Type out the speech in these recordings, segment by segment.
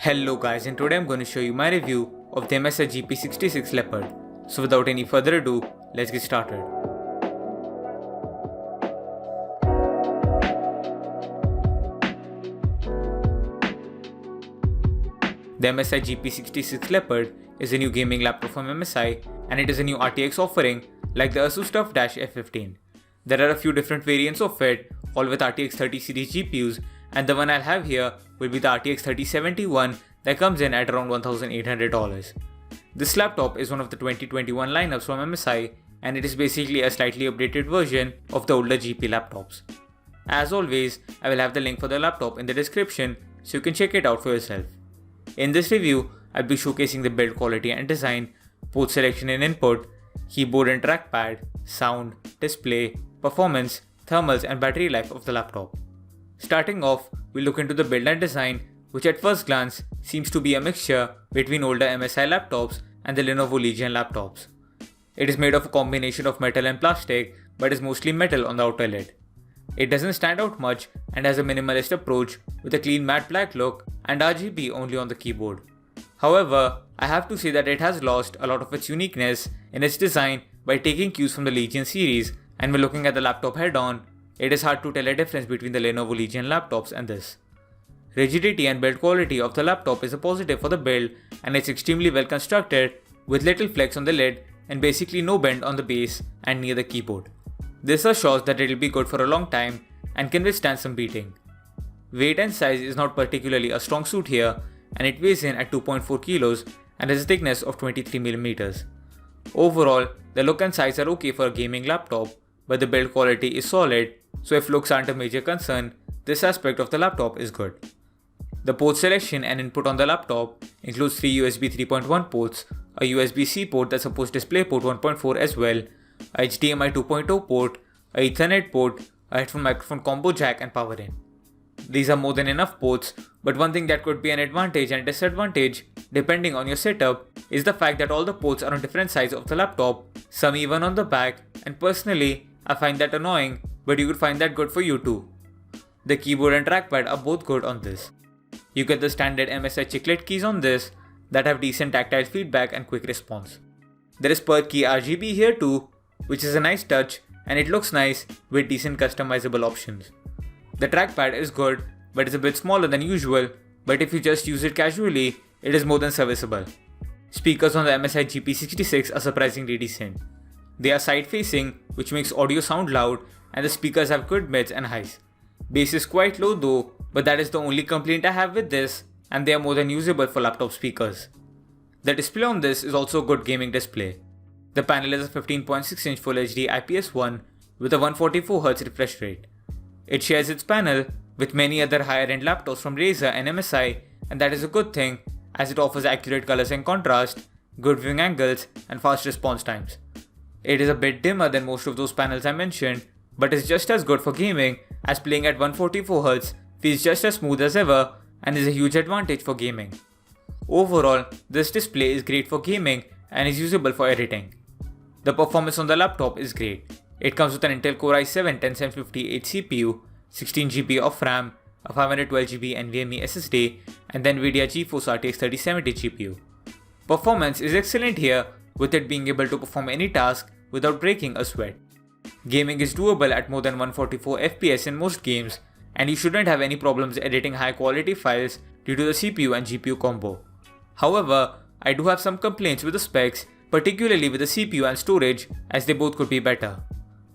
Hello guys, and today I'm going to show you my review of the MSI GP66 Leopard. So without any further ado, let's get started. The MSI GP66 Leopard is a new gaming laptop from MSI, and it is a new RTX offering like the Asus TUF F15. There are a few different variants of it, all with RTX 30 series GPUs, and the one I'll have here will be the RTX 3070 one that comes in at around $1,800. This laptop is one of the 2021 lineups from MSI, and it is basically a slightly updated version of the older GP laptops. As always, I will have the link for the laptop in the description so you can check it out for yourself. In this review, I'll be showcasing the build quality and design, port selection and input, keyboard and trackpad, sound, display, performance, thermals and battery life of the laptop. Starting off, we'll look into the build and design, which at first glance seems to be a mixture between older MSI laptops and the Lenovo Legion laptops. It is made of a combination of metal and plastic, but is mostly metal on the outer lid. It doesn't stand out much and has a minimalist approach with a clean matte black look and RGB only on the keyboard. However, I have to say that it has lost a lot of its uniqueness in its design by taking cues from the Legion series, and when looking at the laptop head on, it is hard to tell a difference between the Lenovo Legion laptops and this. Rigidity and build quality of the laptop is a positive for the build, and it's extremely well constructed with little flex on the lid and basically no bend on the base and near the keyboard. This assures that it will be good for a long time and can withstand some beating. Weight and size is not particularly a strong suit here, and it weighs in at 2.4 kilos and has a thickness of 23mm. Overall, the look and size are okay for a gaming laptop, but the build quality is solid, so if looks aren't a major concern, this aspect of the laptop is good. The port selection and input on the laptop includes 3 USB 3.1 ports, a USB-C port that supports DisplayPort 1.4 as well, a HDMI 2.0 port, a Ethernet port, a headphone microphone combo jack and power in. These are more than enough ports, but one thing that could be an advantage and disadvantage depending on your setup is the fact that all the ports are on different sides of the laptop, some even on the back, and personally, I find that annoying, but you could find that good for you too. The keyboard and trackpad are both good on this. You get the standard MSI chiclet keys on this that have decent tactile feedback and quick response. There is per key RGB here too, which is a nice touch, and it looks nice with decent customizable options. The trackpad is good, but it's a bit smaller than usual, but if you just use it casually, it is more than serviceable. Speakers on the MSI GP66 are surprisingly decent. They are side facing, which makes audio sound loud, and the speakers have good mids and highs. Bass is quite low though, but that is the only complaint I have with this, and they are more than usable for laptop speakers. The display on this is also a good gaming display. The panel is a 15.6-inch Full HD IPS one with a 144Hz refresh rate. It shares its panel with many other higher-end laptops from Razer and MSI, and that is a good thing as it offers accurate colors and contrast, good viewing angles, and fast response times. It is a bit dimmer than most of those panels I mentioned, but is just as good for gaming as playing at 144Hz feels just as smooth as ever and is a huge advantage for gaming. Overall, this display is great for gaming and is usable for editing. The performance on the laptop is great. It comes with an Intel Core i7-10750H CPU, 16GB of RAM, a 512GB NVMe SSD, and the Nvidia GeForce RTX 3070 GPU. Performance is excellent here, with it being able to perform any task without breaking a sweat. Gaming is doable at more than 144 FPS in most games, and you shouldn't have any problems editing high quality files due to the CPU and GPU combo. However, I do have some complaints with the specs, particularly with the CPU and storage, as they both could be better.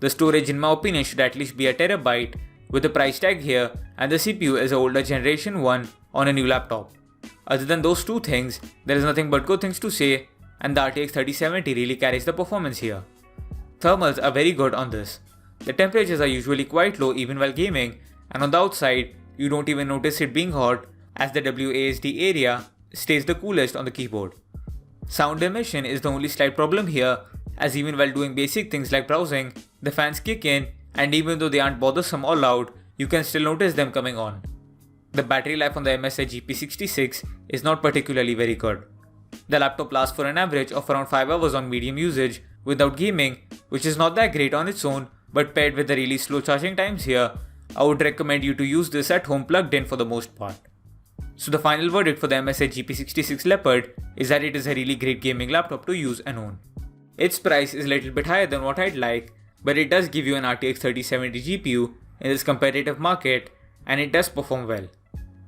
The storage in my opinion should at least be a terabyte with the price tag here, and the CPU is an older generation one on a new laptop. Other than those two things, there is nothing but good things to say, and the RTX 3070 really carries the performance here. Thermals are very good on this. The temperatures are usually quite low even while gaming, and on the outside, you don't even notice it being hot as the WASD area stays the coolest on the keyboard. Sound emission is the only slight problem here, as even while doing basic things like browsing, the fans kick in, and even though they aren't bothersome or loud, you can still notice them coming on. The battery life on the MSI GP66 is not particularly very good. The laptop lasts for an average of around 5 hours on medium usage without gaming, which is not that great on its own, but paired with the really slow charging times here, I would recommend you to use this at home plugged in for the most part. So the final verdict for the MSI GP66 Leopard is that it is a really great gaming laptop to use and own. Its price is a little bit higher than what I'd like, but it does give you an RTX 3070 GPU in this competitive market, and it does perform well.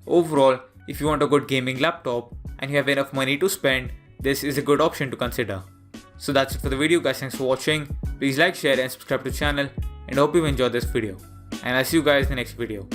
Overall, if you want a good gaming laptop and you have enough money to spend, this is a good option to consider. So that's it for the video guys, thanks for watching. Please like, share and subscribe to the channel, and hope you enjoyed this video. And I'll see you guys in the next video.